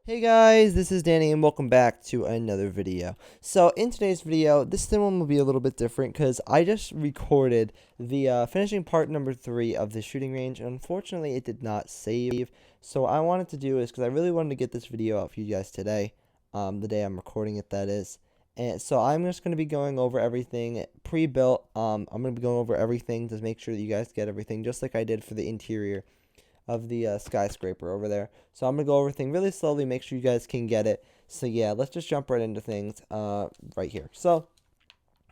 Hey guys, this is Danny and welcome back to another video. So in today's video, this one will be a little bit different because I just recorded the finishing part number 3 of the shooting range, and unfortunately it did not save. So I wanted to do is, because I really wanted to get this video out for you guys today, the day I'm recording it, that is. And so I'm just going to be going over everything pre-built. I'm going to be going over everything to make sure that you guys get everything, just like I did for the interior of the skyscraper over there. So I'm going to go over everything really slowly, make sure you guys can get it. So yeah, let's just jump right into things right here. So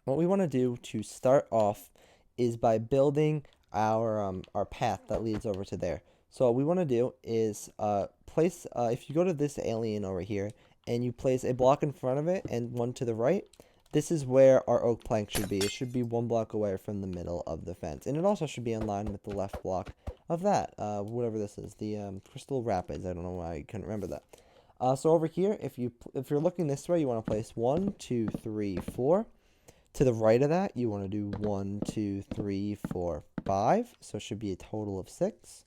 what we want to do to start off is by building our path that leads over to there. So what we want to do is place, if you go to this alien over here, and you place a block in front of it and one to the right, this is where our oak plank should be. It should be 1 block away from the middle of the fence. And it also should be in line with the left block of that, whatever this is, the Crystal Rapids. I don't know why I couldn't remember that. So over here, if you're looking this way, you want to place 1, 2, 3, 4. To the right of that, you want to do 1, 2, 3, 4, 5. So it should be a total of 6.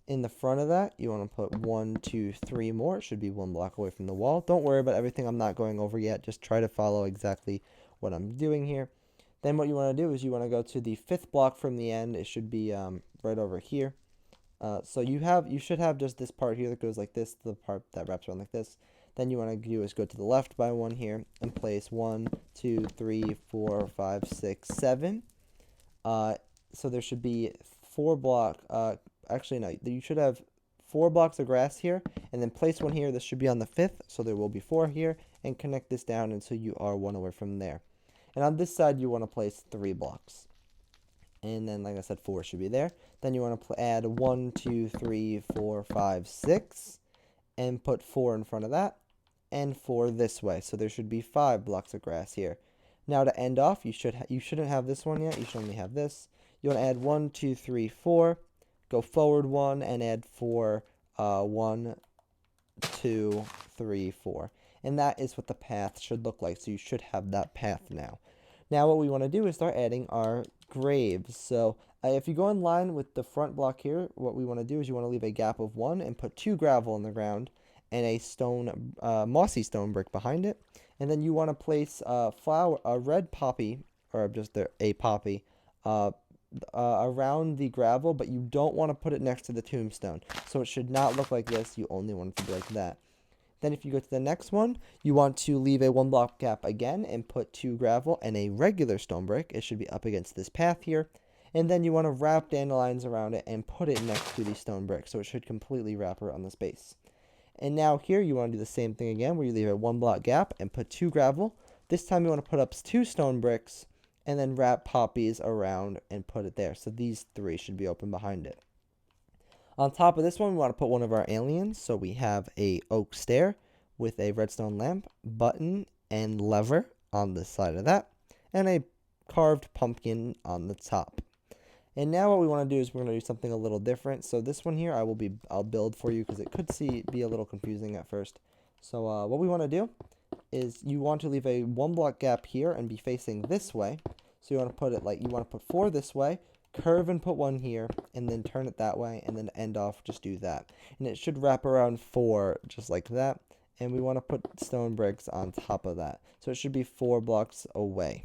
In the front of that, you want to put 1, 2, 3 more. It should be 1 block away from the wall. Don't worry about everything I'm not going over yet. Just try to follow exactly what I'm doing here. Then what you want to do is you want to go to the 5th block from the end. It should be right over here. So you should have just this part here that goes like this, the part that wraps around like this. Then you want to do is go to the left by 1 here and place 1, 2, 3, 4, 5, 6, 7. So there should be 4 block. Actually, no, you should have 4 blocks of grass here, and then place 1 here. This should be on the 5th, so there will be 4 here, and connect this down until you are 1 away from there. And on this side, you want to place 3 blocks. And then, like I said, 4 should be there. Then you want to add 1, 2, 3, 4, 5, 6, and put 4 in front of that, and 4 this way. So there should be 5 blocks of grass here. Now to end off, you shouldn't have this one yet. You should only have this. You want to add 1, 2, 3, 4. Go forward 1 and add 4. 1, 2, 3, 4. And that is what the path should look like. So you should have that path now. Now what we want to do is start adding our graves. So if you go in line with the front block here, what we want to do is you want to leave a gap of 1 and put 2 gravel in the ground and a mossy stone brick behind it. And then you want to place a red poppy, or just a poppy, around the gravel, but you don't want to put it next to the tombstone. So it should not look like this. You only want it to be like that. Then if you go to the next one, you want to leave a 1 block gap again and put 2 gravel and a regular stone brick. It should be up against this path here. And then you want to wrap dandelions around it and put it next to the stone brick. So it should completely wrap around the space. And now here you want to do the same thing again, where you leave a 1 block gap and put 2 gravel. This time you want to put up 2 stone bricks and then wrap poppies around and put it there. So these 3 should be open behind it. On top of this one, we want to put one of our aliens. So we have a oak stair with a redstone lamp, button, and lever on the side of that, and a carved pumpkin on the top. And now what we want to do is we're going to do something a little different. So this one here, I'll build for you because it could be a little confusing at first. So what we want to do is you want to leave a 1 block gap here and be facing this way. So you want to put it like, you want to put 4 this way, curve and put 1 here, and then turn it that way, and then end off, just do that. And it should wrap around 4 just like that. And we want to put stone bricks on top of that. So it should be 4 blocks away,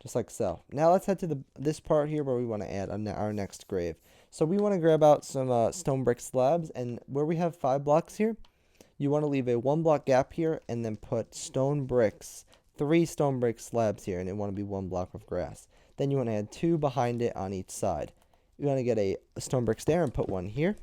just like so. Now let's head to this part here where we want to add our next grave. So we want to grab out some stone brick slabs, and where we have 5 blocks here, you want to leave a 1 block gap here and then put stone bricks, 3 stone brick slabs here, and it want to be 1 block of grass. Then you want to add 2 behind it on each side. You want to get a stone brick stair and put 1 here,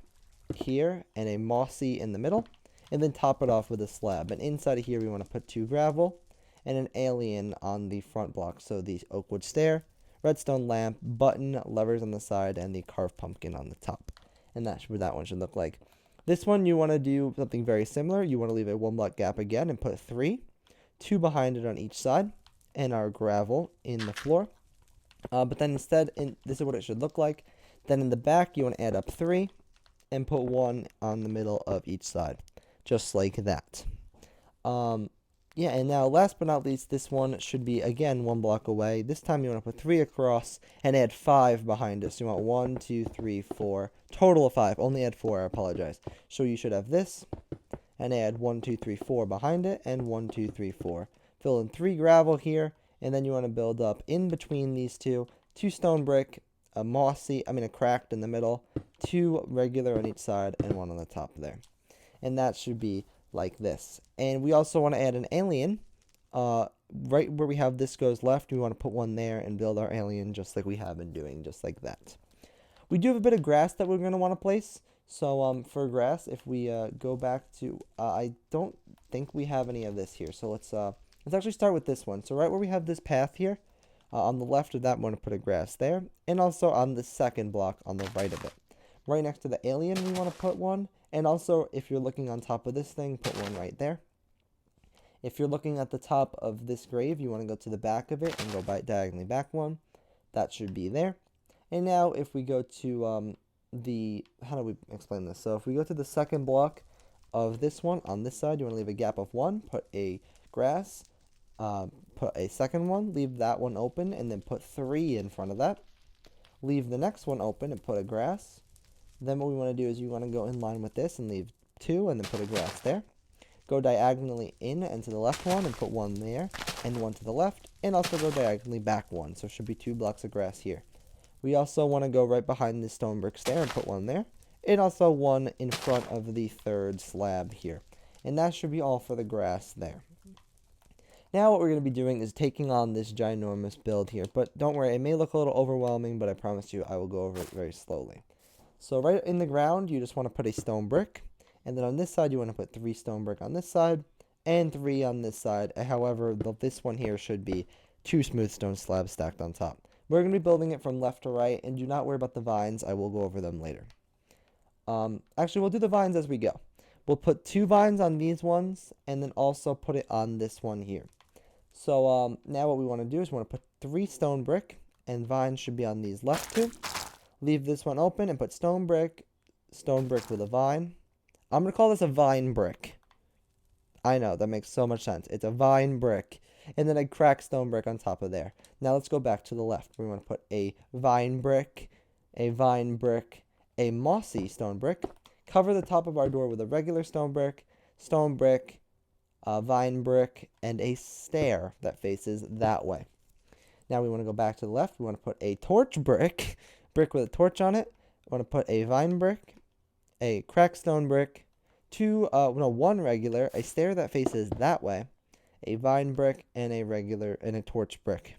here, and a mossy in the middle, and then top it off with a slab. And inside of here, we want to put 2 gravel and an alien on the front block. So the oak wood stair, redstone lamp, button, levers on the side, and the carved pumpkin on the top. And that's what that one should look like. This one, you want to do something very similar. You want to leave a 1 block gap again and put 3, 2 behind it on each side, and our gravel in the floor. But then instead, this is what it should look like. Then in the back, you want to add up 3 and put 1 on the middle of each side, just like that. Yeah, and now last but not least, this one should be, again, 1 block away. This time you want to put 3 across and add 5 behind it. So you want 1, 2, 3, 4, total of 5. Only add 4, I apologize. So you should have this, and add 1, 2, 3, 4 behind it, and 1, 2, 3, 4. Fill in 3 gravel here, and then you want to build up in between these two stone brick, a cracked in the middle, 2 regular on each side, and 1 on the top there. And that should be like this. And we also want to add an alien. Right where we have this goes left, we want to put one there and build our alien just like we have been doing, just like that. We do have a bit of grass that we're going to want to place. So for grass, if we go back to, I don't think we have any of this here. So let's actually start with this one. So right where we have this path here, on the left of that, we want to put a grass there. And also on the second block on the right of it. Right next to the alien, we want to put one. And also, if you're looking on top of this thing, put one right there. If you're looking at the top of this grave, you want to go to the back of it and go diagonally back one. That should be there. And now if we go to how do we explain this? So if we go to the second block of this one, on this side, you want to leave a gap of 1, put a grass, put a second one, leave that one open, and then put 3 in front of that. Leave the next one open and put a grass. Then what we want to do is you want to go in line with this and leave 2 and then put a grass there. Go diagonally in and to the left one and put 1 there and 1 to the left, and also go diagonally back 1. So it should be 2 blocks of grass here. We also want to go right behind the stone bricks there and put 1 there, and also 1 in front of the third slab here. And that should be all for the grass there. Now what we're going to be doing is taking on this ginormous build here, but don't worry, it may look a little overwhelming, but I promise you I will go over it very slowly. So right in the ground, you just want to put a stone brick. And then on this side, you want to put 3 stone brick on this side and 3 on this side. However, this one here should be 2 smooth stone slabs stacked on top. We're going to be building it from left to right, and do not worry about the vines. I will go over them later. Actually, we'll do the vines as we go. We'll put 2 vines on these ones, and then also put it on this one here. So now what we want to do is we want to put 3 stone brick, and vines should be on these left 2. Leave this one open and put stone brick with a vine. I'm going to call this a vine brick. I know, that makes so much sense. It's a vine brick. And then a cracked stone brick on top of there. Now let's go back to the left. We want to put a vine brick, a mossy stone brick. Cover the top of our door with a regular stone brick, a vine brick, and a stair that faces that way. Now we want to go back to the left. We want to put a torch brick with a torch on it. We want to put a vine brick, a cracked stone brick, 1 regular, a stair that faces that way, a vine brick, and a torch brick.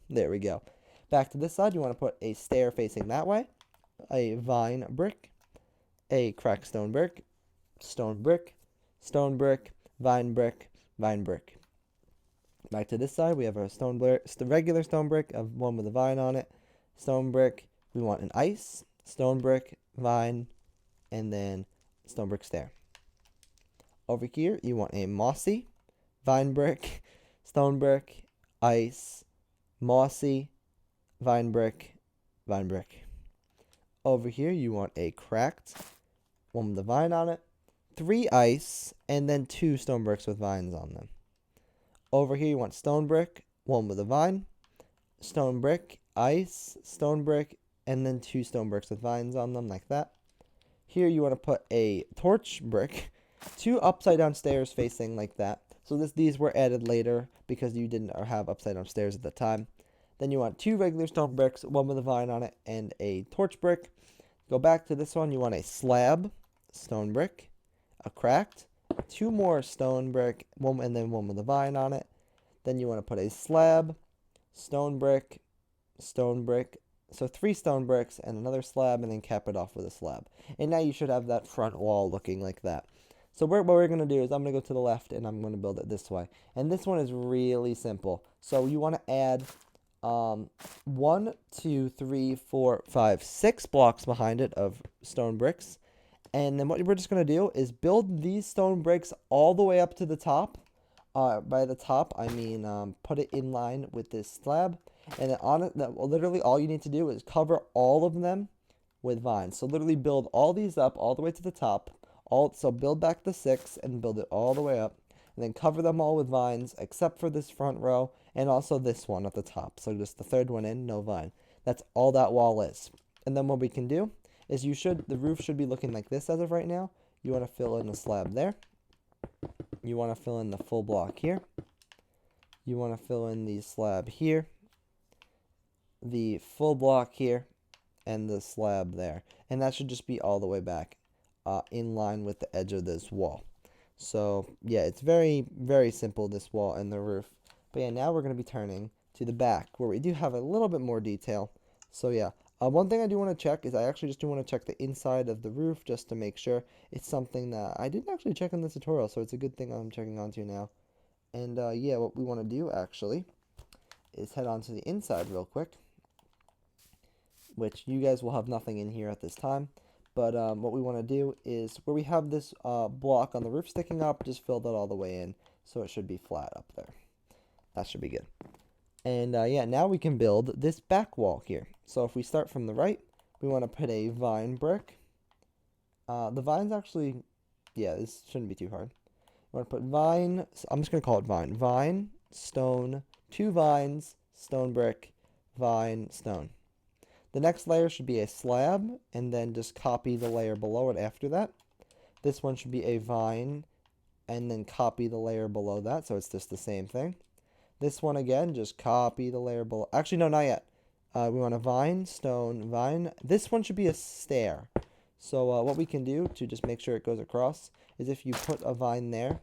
There we go. Back to this side, you want to put a stair facing that way, a vine brick, a cracked stone brick, vine brick, vine brick. Back to this side, we have our regular stone brick, of one with a vine on it, stone brick. We want an ice, stone brick, vine, and then stone brick stair. Over here, you want a mossy, vine brick, stone brick, ice, mossy, vine brick, vine brick. Over here, you want a cracked one with a vine on it, 3 ice, and then 2 stone bricks with vines on them. Over here, you want stone brick, 1 with a vine, stone brick, ice, stone brick, and then 2 stone bricks with vines on them, like that. Here, you want to put a torch brick, 2 upside down stairs facing like that. So these were added later because you didn't have upside down stairs at the time. Then you want 2 regular stone bricks, 1 with a vine on it, and a torch brick. Go back to this one. You want a slab, stone brick, a cracked, 2 more stone brick, and then 1 with a vine on it. Then you want to put a slab, stone brick. So 3 stone bricks and another slab, and then cap it off with a slab. And now you should have that front wall looking like that. So what we're going to do is I'm going to go to the left, and I'm going to build it this way. And this one is really simple. So you want to add 1, 2, 3, 4, 5, 6 blocks behind it of stone bricks. And then what we're just going to do is build these stone bricks all the way up to the top. By the top, I mean put it in line with this slab. And then on it, literally all you need to do is cover all of them with vines. So literally build all these up all the way to the top. So build back the 6 and build it all the way up. And then cover them all with vines except for this front row and also this one at the top. So just the third one in, no vine. That's all that wall is. And then what we can do is the roof should be looking like this as of right now. You want to fill in a slab there. you want to fill in the full block here. You want to fill in the slab here, the full block here, and the slab there. And that should just be all the way back in line with the edge of this wall. So yeah, it's very, very simple, this wall and the roof. But yeah, now we're going to be turning to the back where we do have a little bit more detail. So yeah, one thing I do want to check is I actually just do want to check the inside of the roof just to make sure. It's something that I didn't actually check in this tutorial, so it's a good thing I'm checking onto now. And yeah, what we want to do actually is head on to the inside real quick, which you guys will have nothing in here at this time. But what we want to do is where we have this block on the roof sticking up, just fill that all the way in so it should be flat up there. That should be good. And yeah, now we can build this back wall here. So if we start from the right, we want to put a vine brick. The vines actually, yeah, this shouldn't be too hard. We want to put vine, I'm just going to call it vine. Vine, stone, 2 vines, stone brick, vine, stone. The next layer should be a slab, and then just copy the layer below it after that. This one should be a vine, and then copy the layer below that, so it's just the same thing. This one again, just copy the layer below. Actually, no, not yet. We want a vine, stone, vine. This one should be a stair. So what we can do to just make sure it goes across is if you put a vine there,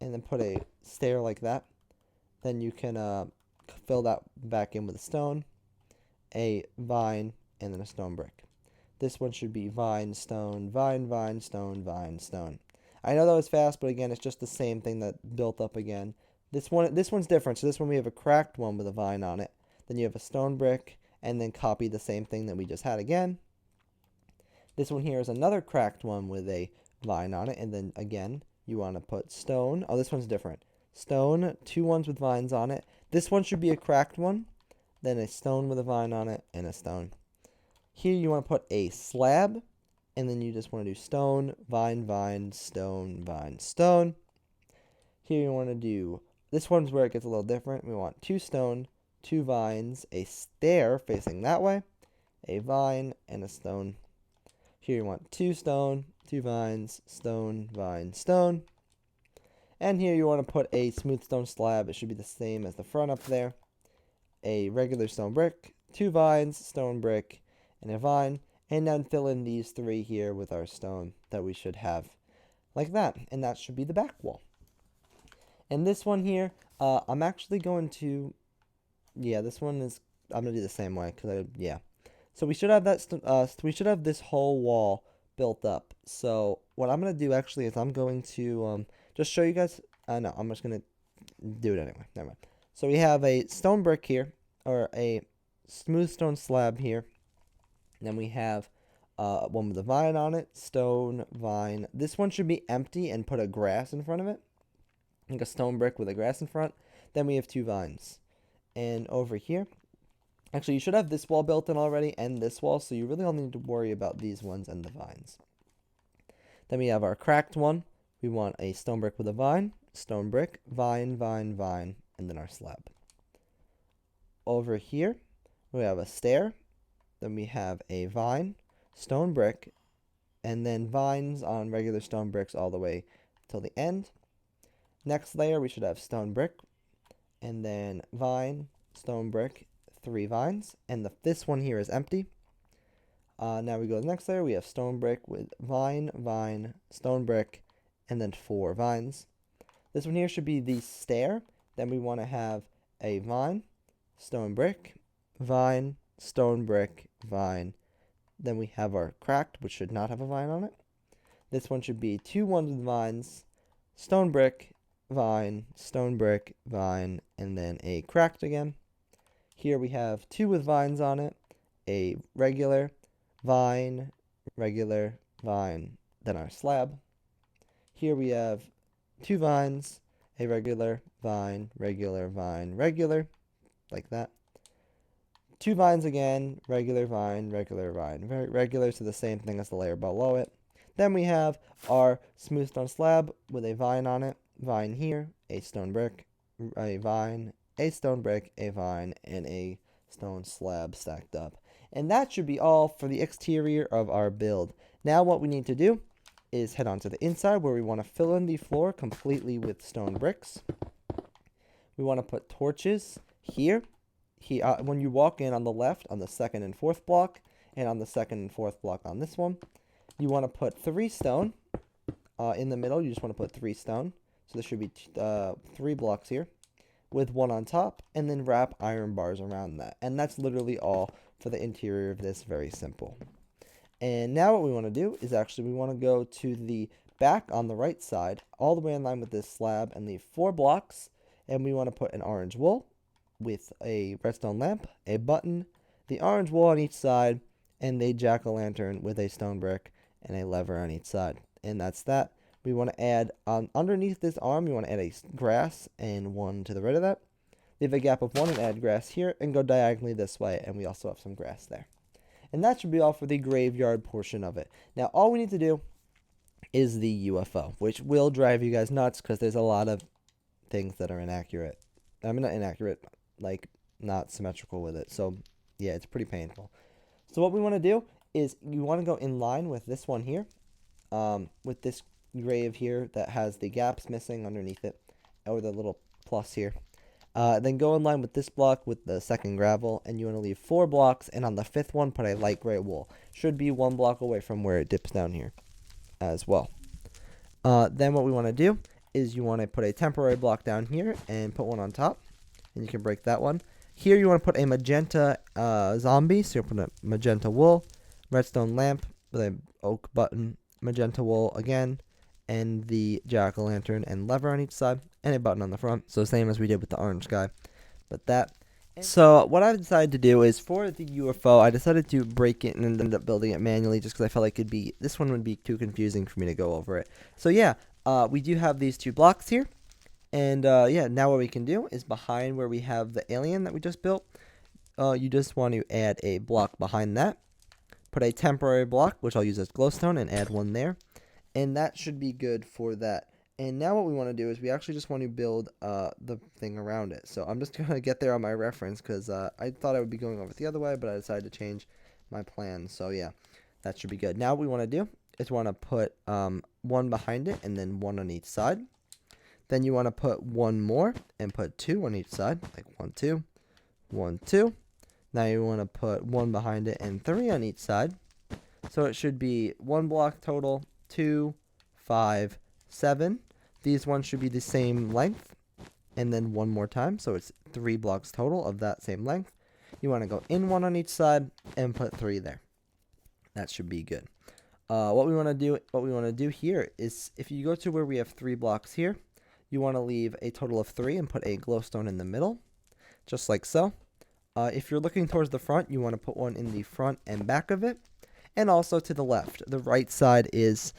and then put a stair like that, then you can fill that back in with a stone, a vine, and then a stone brick. This one should be vine, stone, vine, vine, stone, vine, stone. I know that was fast, but again, it's just the same thing that built up again. This one's different. So this one we have a cracked one with a vine on it. Then you have a stone brick, and then copy the same thing that we just had again. This one here is another cracked one with a vine on it, and then again, you want to put stone. Oh, this one's different. Stone, 2 ones with vines on it. This one should be a cracked one, then a stone with a vine on it, and a stone. Here you want to put a slab, and then you just want to do stone, vine, vine, stone, vine, stone. Here you want to do, this one's where it gets a little different. We want 2 stone, 2 vines, a stair facing that way, a vine, and a stone. Here you want 2 stone, 2 vines, stone, vine, stone. And here you want to put a smooth stone slab. It should be the same as the front up there. A regular stone brick, 2 vines, stone brick, and a vine. And then fill in these 3 here with our stone that we should have like that. And that should be the back wall. And this one here, I'm actually going to, yeah, this one is, I'm going to do the same way, because yeah. So we should have that, we should have this whole wall built up. So what I'm going to do actually is I'm going to just show you guys, no, I'm just going to do it anyway, never mind. So we have a stone brick here, or a smooth stone slab here. And then we have one with a vine on it, stone, vine. This one should be empty and put a grass in front of it. Like a stone brick with a grass in front. Then we have 2 vines. And over here, actually you should have this wall built in already and this wall, so you really only need to worry about these ones and the vines. Then we have our cracked one. We want a stone brick with a vine, stone brick, vine, vine, vine, and then our slab. Over here, we have a stair. Then we have a vine, stone brick, and then vines on regular stone bricks all the way till the end. Next layer, we should have stone brick, and then vine, stone brick, 3 vines, and this one here is empty. Now we go to the next layer, we have stone brick with vine, vine, stone brick, and then 4 vines. This one here should be the stair. Then we want to have a vine, stone brick, vine, stone brick, vine. Then we have our cracked, which should not have a vine on it. This one should be 2 ones with vines, stone brick, vine, stone brick, vine, and then a cracked again. Here we have 2 with vines on it, a regular, vine, regular, vine, then our slab. Here we have 2 vines, a regular, vine, regular, vine, regular, like that. 2 vines again, regular, vine, regular, vine, regular, so the same thing as the layer below it. Then we have our smooth stone slab with a vine on it, vine here, a stone brick, a vine, a stone brick, a vine, and a stone slab stacked up. And that should be all for the exterior of our build. Now what we need to do is head on to the inside where we want to fill in the floor completely with stone bricks. We want to put torches here. When you walk in on the left on the second and fourth block, and on the second and fourth block on this one, you want to put 3 stone. In the middle, you just want to put 3 stone. So there should be 3 blocks here with 1 on top, and then wrap iron bars around that. And that's literally all for the interior of this. Very simple. And now what we want to do is actually we want to go to the back on the right side, all the way in line with this slab, and leave 4 blocks. And we want to put an orange wool with a redstone lamp, a button, the orange wool on each side, and a jack-o'-lantern with a stone brick and a lever on each side. And that's that. We want to add, underneath this arm, you want to add a grass and 1 to the right of that. Leave a gap of 1 and add grass here, and go diagonally this way, and we also have some grass there. And that should be all for the graveyard portion of it. Now, all we need to do is the UFO, which will drive you guys nuts because there's a lot of things that are inaccurate. I mean, not inaccurate, like not symmetrical with it. So, yeah, it's pretty painful. So what we want to do is you want to go in line with this one here, with this grave here that has the gaps missing underneath it, or the little plus here. Then go in line with this block with the second gravel, and you want to leave 4 blocks, and on the 5th one, put a light gray wool. Should be 1 block away from where it dips down here as well. Then what we want to do is you want to put a temporary block down here and put 1 on top, and you can break that one. Here you want to put a magenta zombie, so you'll put a magenta wool, redstone lamp with an oak button, magenta wool again, and the jack-o'-lantern and lever on each side, and a button on the front. So same as we did with the orange guy. But that. So what I've decided to do is for the UFO, I decided to break it and end up building it manually just because I felt like this one would be too confusing for me to go over it. So yeah, we do have these 2 blocks here. And yeah, now what we can do is behind where we have the alien that we just built, you just want to add a block behind that. Put a temporary block, which I'll use as glowstone, and add 1 there. And that should be good for that. And now what we want to do is we actually just want to build the thing around it. So I'm just going to get there on my reference because I thought I would be going over it the other way, but I decided to change my plan. So yeah, that should be good. Now what we want to do is we want to put 1 behind it and then 1 on each side. Then you want to put 1 more and put 2 on each side, like 1, 2, 1, 2. Now you want to put 1 behind it and 3 on each side. So it should be 1 block total, 2, 5, 7. These ones should be the same length, and then 1 more time, so it's 3 blocks total of that same length. You want to go in 1 on each side and put 3 there. That should be good. What we want to do here is if you go to where we have 3 blocks here, you want to leave a total of 3 and put a glowstone in the middle, just like so. If you're looking towards the front, you want to put 1 in the front and back of it, and also to the left. The right side is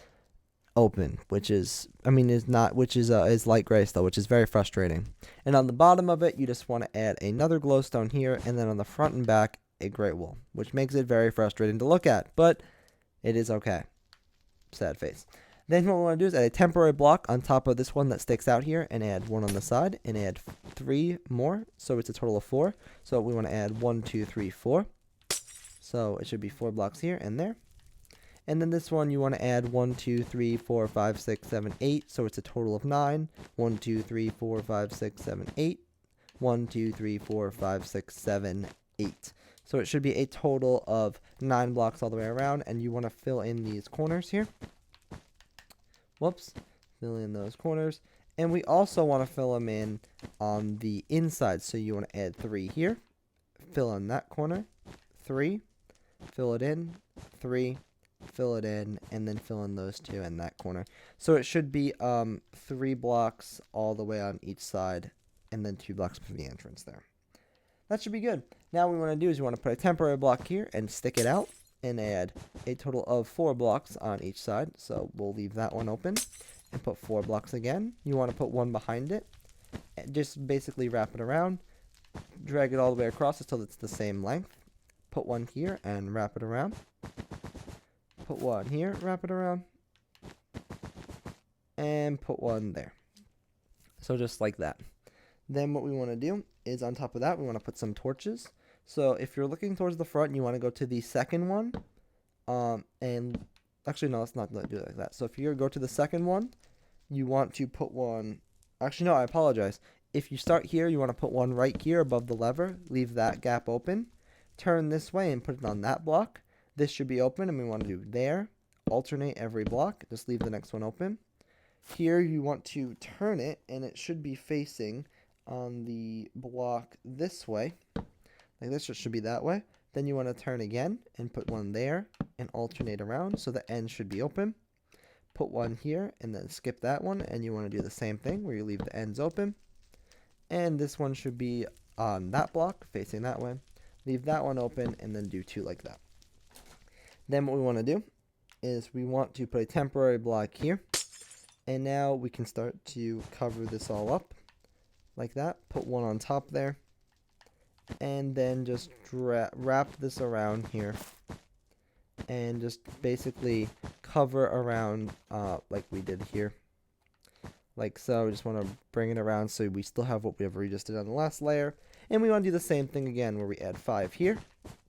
open, which is light gray still, which is very frustrating. And on the bottom of it, you just want to add another glowstone here, and then on the front and back, a gray wool, which makes it very frustrating to look at, but it is okay. Sad face. Then what we want to do is add a temporary block on top of this one that sticks out here, and add 1 on the side, and add 3 more, so it's a total of 4. So we want to add 1, 2, 3, 4. So it should be 4 blocks here and there. And then this one you want to add 1, 2, 3, 4, 5, 6, 7, 8. So it's a total of 9. 1, 2, 3, 4, 5, 6, 7, 8. 1, 2, 3, 4, 5, 6, 7, 8. So it should be a total of 9 blocks all the way around. And you want to fill in these corners here. Whoops. Fill in those corners. And we also want to fill them in on the inside. So you want to add 3 here. Fill in that corner. 3. Fill it in. 3. Fill it in, and then fill in those 2 in that corner. So it should be 3 blocks all the way on each side, and then 2 blocks for the entrance there. That should be good. Now what we want to do is we want to put a temporary block here and stick it out, and add a total of 4 blocks on each side. So we'll leave that one open, and put 4 blocks again. You want to put 1 behind it, and just basically wrap it around, drag it all the way across until it's the same length. Put 1 here, and wrap it around. Put 1 here, wrap it around, and put 1 there. So just like that. Then what we want to do is on top of that, we want to put some torches. So if you're looking towards the front, you want to go to the second one, and Actually, no, let's not do it like that. So if you go to the second one, you want to put one. Actually, no, I apologize. If you start here, you want to put one right here above the lever. Leave that gap open. Turn this way and put it on that block. This should be open, and we want to do there. Alternate every block. Just leave the next one open. Here you want to turn it, and it should be facing on the block this way. Like this should be that way. Then you want to turn again and put one there and alternate around, so the end should be open. Put one here and then skip that one, and you want to do the same thing where you leave the ends open. And this one should be on that block facing that way. Leave that one open and then do two like that. Then what we want to do is we want to put a temporary block here. And now we can start to cover this all up like that. Put one on top there. And then just wrap this around here. And just basically cover around like we did here. Like so. We just want to bring it around so we still have what we just did on the last layer. And we want to do the same thing again where we add 5 here.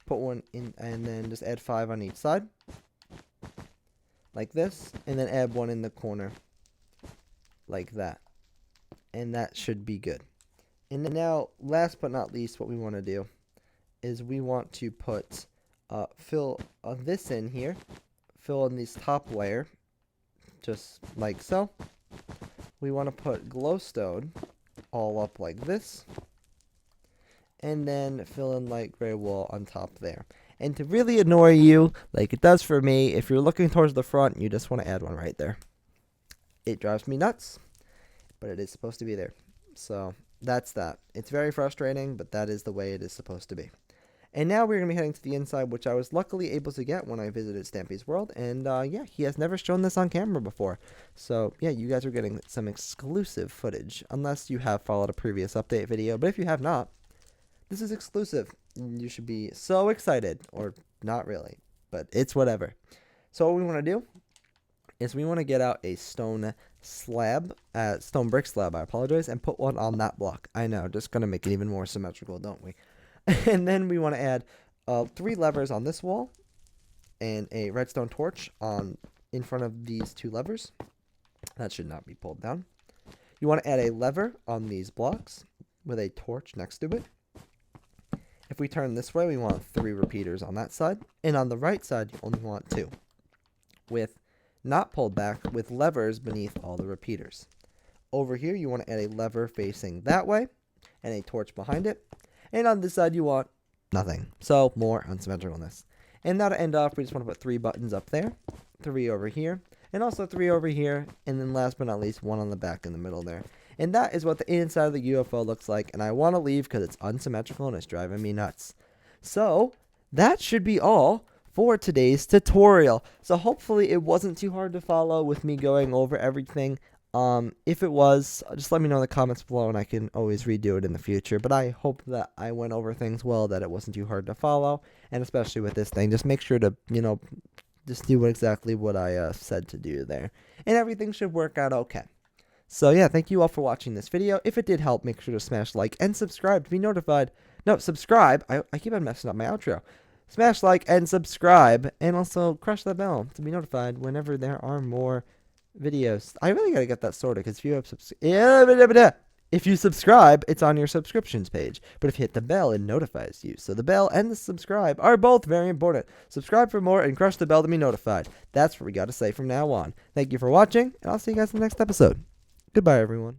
Put one in and then just add 5 on each side. Like this. And then add one in the corner. Like that. And that should be good. And now, last but not least, what we want to do is we want to put, fill this in here. Fill in this top layer. Just like so. We want to put glowstone all up like this. And then fill in light gray wool on top there. And to really annoy you, like it does for me, if you're looking towards the front, you just want to add one right there. It drives me nuts, but it is supposed to be there. So that's that. It's very frustrating, but that is the way it is supposed to be. And now we're going to be heading to the inside, which I was luckily able to get when I visited Stampy's world. And yeah, he has never shown this on camera before. So yeah, you guys are getting some exclusive footage, unless you have followed a previous update video. But if you have not, this is exclusive. You should be so excited, or not really, but it's whatever. So what we want to do is we want to get out a stone brick slab, I apologize, and put one on that block. I know, just going to make it even more symmetrical, don't we? And then we want to add 3 levers on this wall and a redstone torch in front of these 2 levers. That should not be pulled down. You want to add a lever on these blocks with a torch next to it. If we turn this way, we want 3 repeaters on that side. And on the right side, you only want 2. With not pulled back, with levers beneath all the repeaters. Over here, you want to add a lever facing that way. And a torch behind it. And on this side, you want nothing. So, more unsymmetricalness. And now to end off, we just want to put 3 buttons up there. 3 over here. And also 3 over here. And then last but not least, 1 on the back in the middle there. And that is what the inside of the UFO looks like. And I want to leave because it's unsymmetrical and it's driving me nuts. So, that should be all for today's tutorial. So, hopefully it wasn't too hard to follow with me going over everything. If it was, just let me know in the comments below and I can always redo it in the future. But I hope that I went over things well, that it wasn't too hard to follow. And especially with this thing, just make sure to, just do exactly what I said to do there. And everything should work out okay. So yeah, thank you all for watching this video. If it did help, make sure to smash like and subscribe to be notified. No, subscribe. I keep on messing up my outro. Smash like and subscribe. And also crush that bell to be notified whenever there are more videos. I really gotta get that sorted because if you subscribe, it's on your subscriptions page. But if you hit the bell, it notifies you. So the bell and the subscribe are both very important. Subscribe for more and crush the bell to be notified. That's what we gotta say from now on. Thank you for watching, and I'll see you guys in the next episode. Goodbye, everyone.